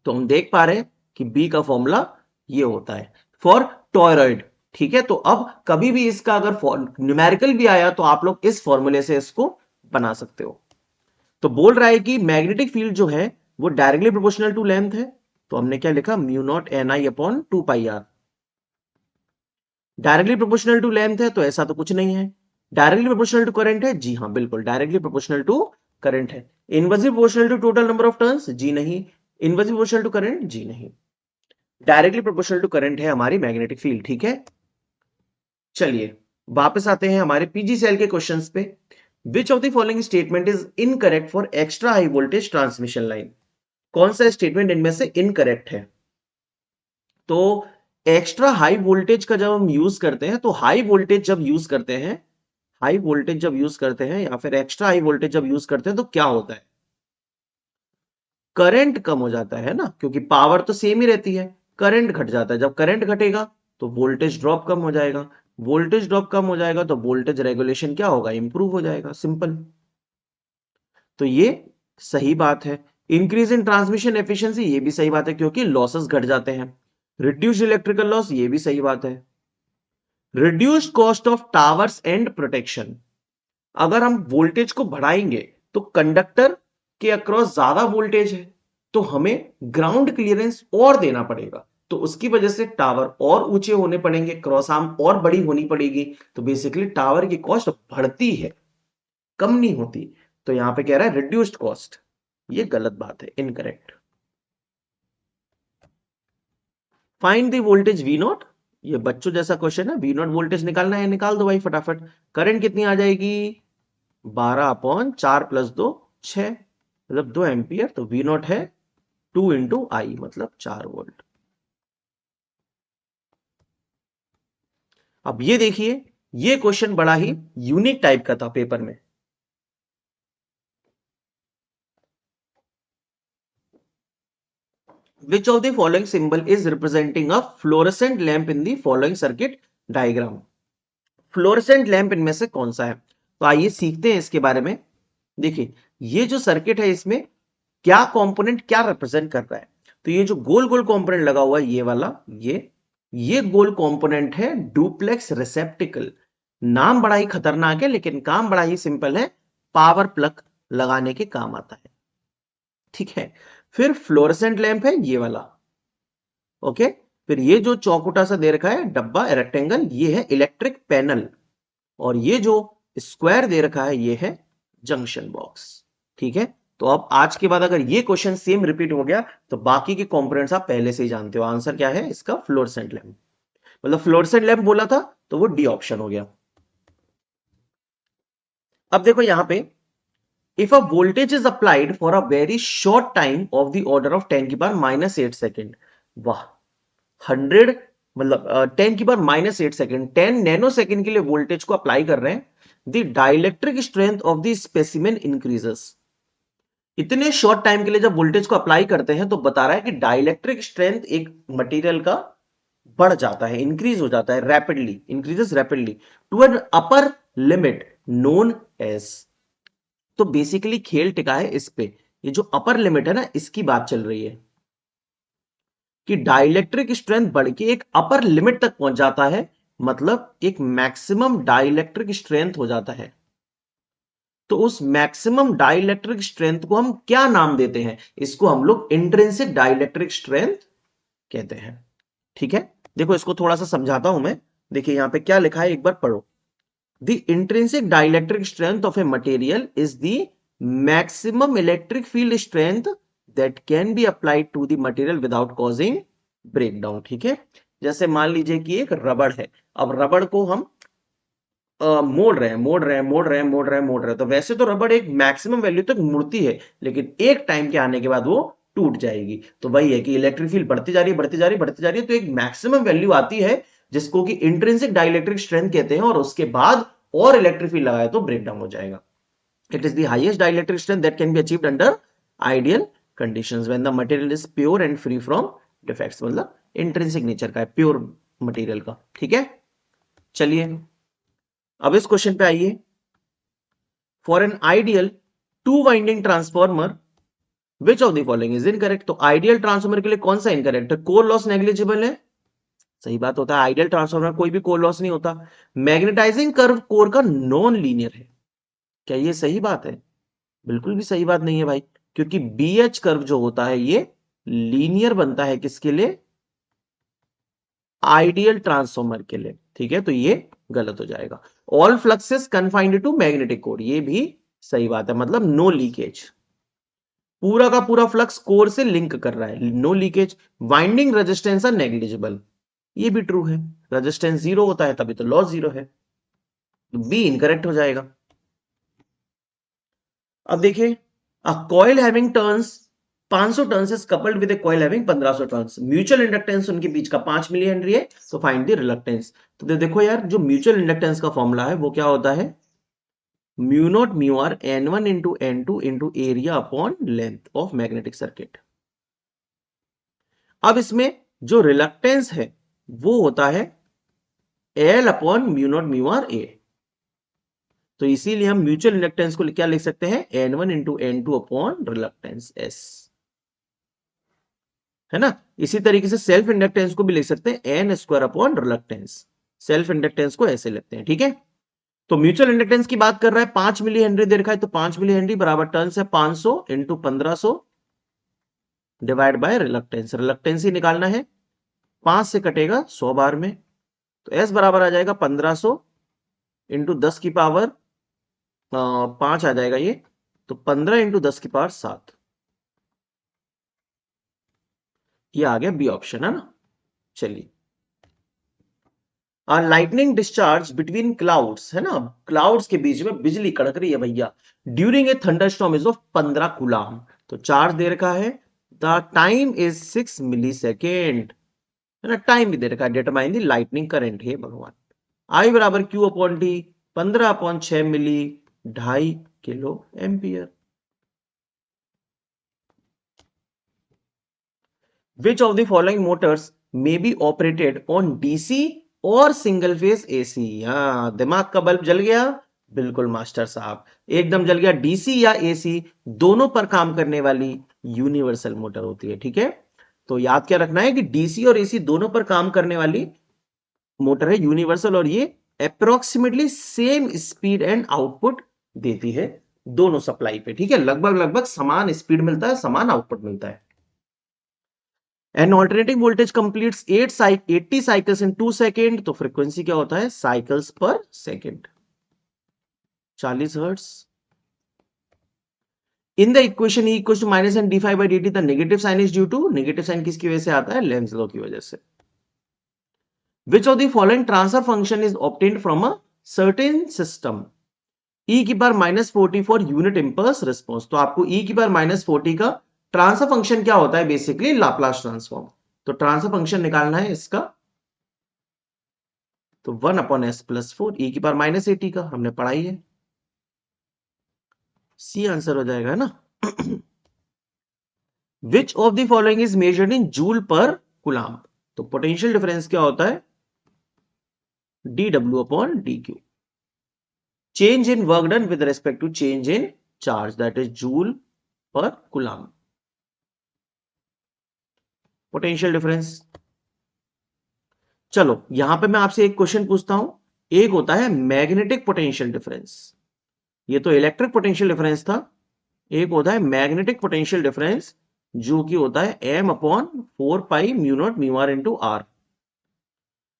[SPEAKER 1] तो हम देख पा रहे हैं कि बी का फॉर्मूला ये होता है फॉर टॉयराइड, ठीक है। तो अब कभी भी इसका अगर न्यूमेरिकल भी आया तो आप लोग इस फॉर्मूले से इसको बना सकते हो। तो बोल रहा है कि मैग्नेटिक फील्ड जो है वो डायरेक्टली प्रोपोर्शनल टू लेंथ है, तो हमने क्या लिखा? Mu naught N I upon 2 pi R. Directly proportional to length है तो ऐसा तो कुछ नहीं है। डायरेक्टली प्रोपोर्शनल टू करंट है? जी हाँ बिल्कुल, डायरेक्टली प्रोपोर्शनल टू करंट है। Inversely proportional to total number of turns? जी नहीं। Inversely proportional to current? जी नहीं। डायरेक्टली प्रोपोर्शनल टू करंट है हमारी मैग्नेटिक फील्ड, ठीक है। चलिए वापस आते हैं हमारे पीजी सेल के क्वेश्चंस पे। विच of the following statement is incorrect for extra high voltage transmission line? कौन सा स्टेटमेंट इनमें से इनकरेक्ट है? तो एक्स्ट्रा हाई वोल्टेज का जब हम यूज करते हैं, तो हाई वोल्टेज जब यूज करते हैं, हाई वोल्टेज जब यूज करते हैं या फिर एक्स्ट्रा हाई वोल्टेज जब यूज करते हैं तो क्या होता है? करंट कम हो जाता है ना, क्योंकि पावर तो सेम ही रहती है, करंट घट जाता है। जब करंट घटेगा तो वोल्टेज ड्रॉप कम हो जाएगा, वोल्टेज ड्रॉप कम हो जाएगा तो वोल्टेज रेगुलेशन क्या होगा? इंप्रूव हो जाएगा, सिंपल। तो ये सही बात है। इंक्रीज इन ट्रांसमिशन एफिशिएंसी, ये भी सही बात है क्योंकि लॉसेस घट जाते हैं। रिड्यूस इलेक्ट्रिकल लॉस, ये भी सही बात है। Reduced cost of towers and protection, अगर हम वोल्टेज को बढ़ाएंगे तो कंडक्टर के अक्रॉस ज्यादा वोल्टेज है, तो हमें ग्राउंड क्लियरेंस और देना पड़ेगा, तो उसकी वजह से टावर और ऊंचे होने पड़ेंगे, क्रॉस आर्म और बड़ी होनी पड़ेगी। तो बेसिकली टावर की कॉस्ट बढ़ती है, कम नहीं होती। तो यहां पे कह रहा है रिड्यूस्ड कॉस्ट, ये गलत बात है, incorrect. Find the voltage V not, ये बच्चों जैसा क्वेश्चन है। वी नॉट वोल्टेज निकालना है, निकाल दो भाई फटाफट। करंट कितनी आ जाएगी? 12/4 + 2 6, मतलब 2 एम्पियर। तो वी नॉट है 2 × I, मतलब 4 वोल्ट। अब ये देखिए, ये क्वेश्चन बड़ा ही यूनिक टाइप का था पेपर में। Which of the following symbol is representing a fluorescent lamp in the following circuit diagram? Fluorescent lamp इनमें से कौन सा है? तो आइए सीखते हैं इसके बारे में। देखिए, ये जो सर्किट है इसमें क्या कंपोनेंट क्या रिप्रेजेंट कर रहा है? तो ये जो गोल गोल कंपोनेंट लगा हुआ है, ये वाला, ये गोल कंपोनेंट है डुप्लेक्स रिसेप्टिकल। नाम बड़ा ही खतरनाक है लेकिन काम बड़ा ही सिंपल है, पावर प्लग लगाने के काम आता है, ठीक है। फिर फ्लोरेसेंट लैंप है ये वाला, ओके। फिर ये जो चौकुटा सा दे रखा है डब्बा, रेक्टेंगल, ये है इलेक्ट्रिक पैनल। और ये जो स्क्वायर दे रखा है ये है जंक्शन बॉक्स, ठीक है। तो अब आज के बाद अगर ये क्वेश्चन सेम रिपीट हो गया तो बाकी के कंपोनेंट्स आप पहले से ही जानते हो। आंसर क्या है इसका? Fluorescent lamp. मतलब फ्लोरेसेंट लैंप बोला था तो वो डी ऑप्शन हो गया। अब देखो यहां पे, if a voltage is applied for a very short time of the order of 10⁻⁸ वाह, 100, मतलब 10⁻⁸, 10 नैनो सेकेंड के लिए वोल्टेज को अप्लाई कर रहे हैं। The dielectric strength of the specimen increases, इतने शॉर्ट टाइम के लिए जब वोल्टेज को अप्लाई करते हैं तो बता रहा है कि डाइलेक्ट्रिक स्ट्रेंथ एक मटेरियल का बढ़ जाता है, इंक्रीज हो जाता है, rapidly increases rapidly to an upper limit known as. तो बेसिकली खेल टिका है इस पे, ये जो अपर लिमिट है ना इसकी बात चल रही है कि डाइलेक्ट्रिक स्ट्रेंथ बढ़ के एक अपर लिमिट तक पहुंच जाता है, मतलब एक मैक्सिमम डाइलेक्ट्रिक स्ट्रेंथ हो जाता है, तो उस मैक्सिमम डाइलेक्ट्रिक स्ट्रेंथ को हम क्या नाम देते हैं? इसको हम लोग इंट्रिंसिक डाइलेक्ट्रिक स्ट्रेंथ कहते हैं। ठीक है, देखो इसको थोड़ा सा समझाता हूं मैं। देखिए यहां पे क्या लिखा है, एक बार पढ़ो। The intrinsic dielectric strength of a material is the maximum electric field strength that can be applied to the material without causing breakdown. ठीक है, जैसे मान लीजिए कि एक रबड़ है, अब रबड़ को हम मोड़ रहे हैं, मोड़ रहे हैं, मोड़ रहे हैं, मोड़ रहे हैं, मोड़ रहे हैं, तो वैसे तो रबड़ एक मैक्सिमम वैल्यू तक मुड़ती है, लेकिन एक टाइम के आने के बाद वो टूट जाएगी। तो वही है कि इलेक्ट्रिक फील्ड बढ़ती जा रही है, बढ़ती जा रही है, बढ़ती जा रही है, तो एक मैक्सिमम वैल्यू आती है जिसको कि इंट्रिंसिक डाइलेक्ट्रिक स्ट्रेंथ कहते हैं, और उसके बाद और इलेक्ट्रिक फील्ड लगाए तो ब्रेक डाउन हो जाएगा। It is the highest dielectric strength that can be achieved under ideal conditions when the material is pure and free from defects, मतलब इंट्रिंसिक नेचर का है, प्योर मटेरियल का। ठीक है, चलिए अब इस क्वेश्चन पे आइए। For an ideal two winding transformer which of the following is incorrect? तो आइडियल ट्रांसफॉर्मर के लिए कौन सा इनकरेक्ट है? कोर लॉस नेग्लिजिबल है, सही बात होता है, आइडियल ट्रांसफॉर्मर कोई भी कोर लॉस नहीं होता। मैग्नेटाइजिंग कर्व कोर का नॉन लीनियर है, क्या ये सही बात है? बिल्कुल भी सही बात नहीं है भाई, क्योंकि बीएच कर्व जो होता है ये लीनियर बनता है किसके लिए? आइडियल ट्रांसफॉर्मर के लिए। ठीक है, तो ये गलत हो जाएगा। All fluxes confined to magnetic core, ये भी सही बात है, मतलब नो लीकेज, पूरा का पूरा फ्लक्स कोर से लिंक कर रहा है, no leakage. Winding resistance are negligible, ये भी ट्रू है, रेजिस्टेंस जीरो होता है तभी तो लॉस जीरो है, तो बी इनकरेक्ट हो जाएगा। अब देखिए, a coil having turns 500 turns is coupled with A coil having 1500 turns, mutual inductance उनके बीच का 5 मिली हेनरी है, तो फाइंड द रिलक्टेंस। तो देखो यार, जो म्यूचुअल इंडक्टेंस का फॉर्मूला है वो क्या होता है? Mu naught mu r N1 into N2 into area upon length of magnetic circuit. अब इसमें जो रिलक्टेंस है वो होता है L upon mu naught mu r A, तो इसीलिए हम म्यूचुअल इंडक्टेंस को क्या लिख सकते हैं? N1 into N2 upon reluctance S, है ना। इसी तरीके से सेल्फ इंडक्टेंस को भी लिख सकते हैं N square upon reluctance, self inductance को ऐसे लिखते हैं। ठीक है, तो म्यूचुअल इंडक्टेंस की बात कर रहा है, 5 मिली हेनरी दे रखा है, तो 5 मिली हेनरी बराबर टर्न्स है 500 into 1500 divide by reluctance, reluctance ही निकालना है, 5 से कटेगा 100 बार में, तो एस बराबर आ जाएगा 1500 इंटू 10 की पावर 5 आ जाएगा ये, तो 15 इंटू 10 की पावर 7, ये आ गया बी ऑप्शन, है ना। चलिए, लाइटनिंग डिस्चार्ज बिटवीन क्लाउड्स, है ना, क्लाउड्स के बीच में बिजली कड़क रही है भैया, during a thunderstorm is of 15 coulomb, तो चार्ज दे रखा है, the time is 6 millisecond, है ना, टाइम भी दे रखा है, डिटरमाइन द लाइटनिंग करंट, है भगवान। आई बराबर Q upon D, 15 upon 6 milli, 2.5 kilo ampere. Which of the following motors may be operated on DC और सिंगल फेज AC? हाँ, दिमाग का बल्ब जल गया, बिल्कुल मास्टर साहब, एकदम जल गया। DC या AC दोनों पर काम करने वाली यूनिवर्सल मोटर होती है। ठीक है, तो याद क्या रखना है कि DC और AC दोनों पर काम करने वाली मोटर है यूनिवर्सल, और ये approximately same speed and output देती है दोनों सप्लाई पे। ठीक है, लगभग लगभग समान स्पीड मिलता है, समान आउटपुट मिलता है। An alternating voltage completes 80 cycles in 2 second, तो फ्रीक्वेंसी क्या होता है? Cycles per second, 40 hertz. In the equation E equals to minus N D five by D T, the negative sign is due to, negative sign किसकी वजह से आता है? Lenz law की वजह से। विच of the following transfer function is obtained from a certain system? E की power -40 for unit impulse response, तो आपको E की पावर -40 का ट्रांसफर फंक्शन क्या होता है? बेसिकली लाप्लास ट्रांसफॉर्म, तो ट्रांसफर फंक्शन निकालना है इसका, तो 1 अपॉन एस प्लस 4, E की पावर -80 का हमने पढ़ाई है, सी आंसर हो जाएगा, है ना। Which of the following is measured in joule per coulomb? तो पोटेंशियल डिफरेंस क्या होता है? dw upon dq, change in work done with respect to change in charge, that is joule per coulomb. Potential difference. चलो यहां पे मैं आपसे एक क्वेश्चन पूछता हूं, एक होता है मैग्नेटिक पोटेंशियल डिफरेंस, ये तो इलेक्ट्रिक पोटेंशियल डिफरेंस था, एक होता है मैग्नेटिक पोटेंशियल डिफरेंस जो कि होता है m/4π μ0 μr/r।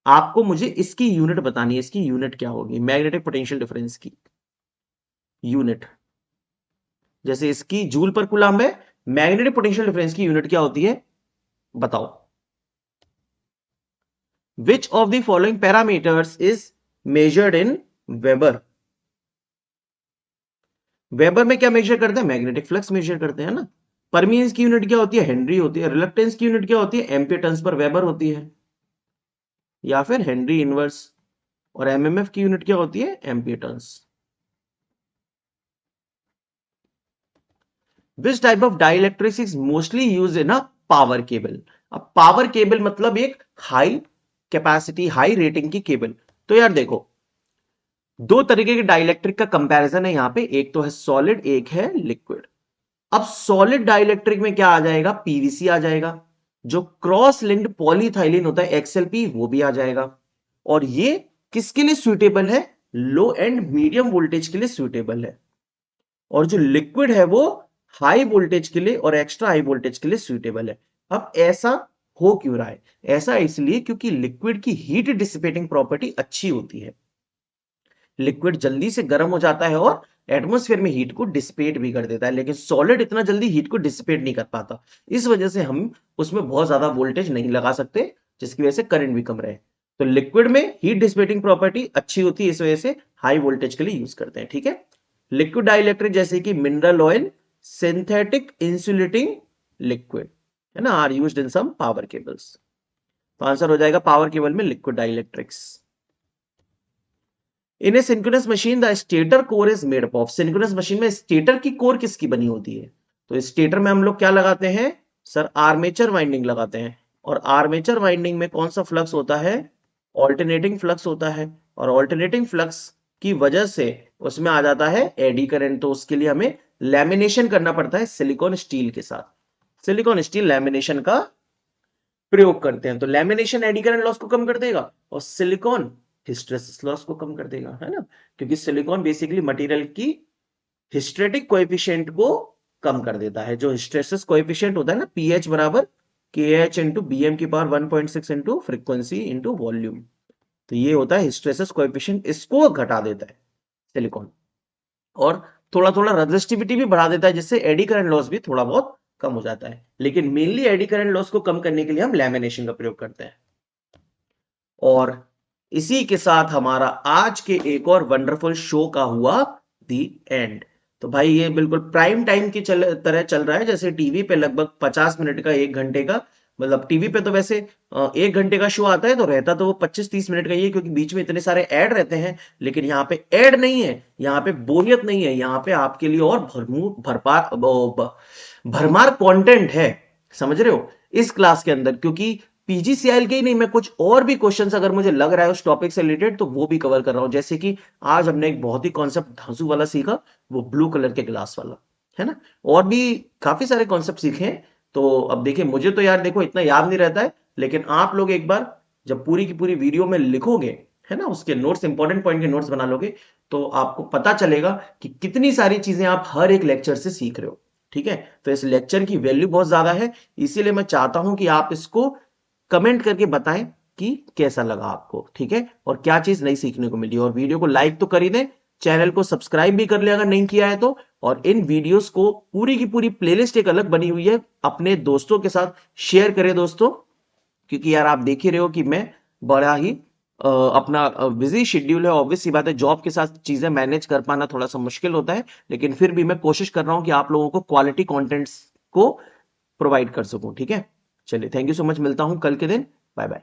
[SPEAKER 1] आपको मुझे इसकी यूनिट बतानी है, इसकी यूनिट क्या होगी मैग्नेटिक पोटेंशियल डिफरेंस की यूनिट। जैसे इसकी जूल पर कूलम्ब है, मैग्नेटिक पोटेंशियल डिफरेंस की यूनिट क्या होती है बताओ। विच of the following parameters is measured in weber. Weber में क्या मेजर करते हैं, मैग्नेटिक फ्लक्स मेजर करते हैं ना। परमीयंस की यूनिट क्या होती है, हेनरी होती है। रिलक्टेंस की यूनिट क्या होती है, एम्पियर टर्न्स पर वेबर होती है, या फिर हेनरी इनवर्स। और एमएमएफ की यूनिट क्या होती है, ampere turns. Which type of dielectrics is mostly used in a power cable? अब पावर केबल मतलब एक हाई कैपेसिटी हाई रेटिंग की केबल। तो यार देखो दो तरीके के डाइलेक्ट्रिक का कंपैरिजन है यहां पे, एक तो है सॉलिड एक है लिक्विड। अब सॉलिड डाइलेक्ट्रिक में क्या आ जाएगा, पीवीसी आ जाएगा, जो क्रॉस लिंक्ड पॉलीथाइलिन होता है एक्सएलपी वो भी आ जाएगा। और ये किसके लिए सुइटेबल है, लो एंड मीडियम वोल्टेज के लिए सुइटेबल है। और जो लिक्विड है वो हाई वोल्टेज के लिए और एक्स्ट्रा हाई वोल्टेज के लिए सुइटेबल है। अब ऐसा हो क्यों रहा है, ऐसा इसलिए क्योंकि लिक्विड की हीट डिसिपेटिंग प्रॉपर्टी अच्छी होती है, लिक्विड जल्दी से गर्म हो जाता है और एटमॉस्फेयर में हीट को डिसिपेट भी कर देता है, लेकिन सॉलिड इतना जल्दी हीट को डिसिपेट नहीं कर पाता। इस वजह से हम उसमें बहुत ज्यादा वोल्टेज नहीं लगा सकते, जिसकी वजह से करंट भी कम रहे। तो लिक्विड में हीट डिसिपेटिंग प्रॉपर्टी अच्छी होती है, इस वजह से हाई वोल्टेज के लिए यूज करते हैं, ठीक है। लिक्विड डाइलेक्ट्रिक जैसे कि mineral oil, synthetic insulating liquid है ना, are used in some power cables. तो आंसर हो जाएगा पावर केबल में liquid dielectrics. In a synchronous machine the stator core is made up of. Synchronous machine में stator की कोर किसकी बनी होती है, तो स्टेटर में हम लोग क्या लगाते हैं सर, आर्मेचर वाइंडिंग लगाते हैं। और आर्मेचर वाइंडिंग में कौन सा फ्लक्स होता है, ऑल्टरनेटिंग फ्लक्स होता है। और ऑल्टरनेटिंग फ्लक्स की वजह से उसमें आ जाता है एडी करंट। तो उसके लिए हमें लैमिनेशन करना पड़ता है सिलिकॉन स्टील के साथ, सिलिकॉन स्टील लैमिनेशन का प्रयोग करते हैं। तो लैमिनेशन एडी करंट लॉस को कम कर देगा और सिलिकॉन हिस्टेरेसिस लॉस को कम कर देगा, है ना, क्योंकि सिलिकॉन बेसिकली मटेरियल की हिस्टेरेटिक कोएफिशिएंट को कम कर देता है। जो हिस्टेरेसिस कोएफिशिएंट होता है ना, पीएच बराबर केएच इंटू बीएम की power 1.6 into frequency into volume. तो ये होता है हिस्टेरेसिस कोएफिशिएंट, इसको घटा देता है सिलिकॉन। और थोड़ा थोड़ा रेजिस्टिविटी भी बढ़ा देता है, जिससे एडी करंट लॉस भी थोड़ा बहुत कम हो जाता है। लेकिन मेनली एडी करंट लॉस को कम करने के लिए हम लैमिनेशन का प्रयोग करते हैं। और इसी के साथ हमारा आज के एक और वंडरफुल शो का हुआ दी एंड। तो भाई ये बिल्कुल प्राइम टाइम की तरह चल रहा है, जैसे टीवी पे लगभग 50 मिनट का 1 घंटे का, मतलब टीवी पे तो वैसे 1 घंटे का शो आता है तो रहता तो वो 25-30 मिनट का ही है, क्योंकि बीच में इतने सारे ऐड रहते हैं। लेकिन यहाँ पे ऐड नहीं है, यहाँ पे बोरियत नहीं है, यहाँ पे आपके लिए और भरमार कंटेंट है, समझ रहे हो, इस क्लास के अंदर। क्योंकि पीजीसीएल के ही नहीं, मैं कुछ और भी क्वेश्चंस अगर मुझे लग रहा है उस टॉपिक से रिलेटेड तो वो भी कवर कर रहा हूं। जैसे कि आज हमने एक बहुत ही कॉन्सेप्ट धांसू वाला सीखा, वो ब्लू कलर के ग्लास वाला, है ना। और भी काफी सारे कॉन्सेप्ट सीखे हैं। तो अब देखिए, मुझे तो यार देखो इतना याद नहीं रहता है, लेकिन आप लोग एक बार जब पूरी की पूरी वीडियो में लिखोगे, है ना, उसके नोट्स, इंपॉर्टेंट पॉइंट के नोट्स बना लोगे, तो आपको पता चलेगा कि कितनी सारी चीजें आप हर एक लेक्चर से सीख रहे हो, ठीक है। तो इस लेक्चर की वैल्यू बहुत ज्यादा है, इसीलिए मैं चाहता हूं कि आप इसको कमेंट करके बताएं कि कैसा लगा आपको, ठीक है, और क्या चीज नई सीखने को मिली। और वीडियो को लाइक तो कर ही दें, चैनल को सब्सक्राइब भी कर ले अगर नहीं किया है तो। और इन वीडियोस को पूरी की पूरी प्लेलिस्ट एक अलग बनी हुई है, अपने दोस्तों के साथ शेयर करें दोस्तों, क्योंकि यार आप देख ही रहे हो कि मैं बड़ा ही अपना बिजी शेड्यूल है, ऑब्वियस सी बात है, जॉब के साथ चीजें मैनेज कर पाना थोड़ा सा मुश्किल होता है, लेकिन फिर भी मैं कोशिश कर रहा हूं कि आप लोगों को क्वालिटी कंटेंट्स को प्रोवाइड कर सकूं, ठीक है। चलिए, थैंक यू सो मच, मिलता हूं कल के दिन, बाय बाय।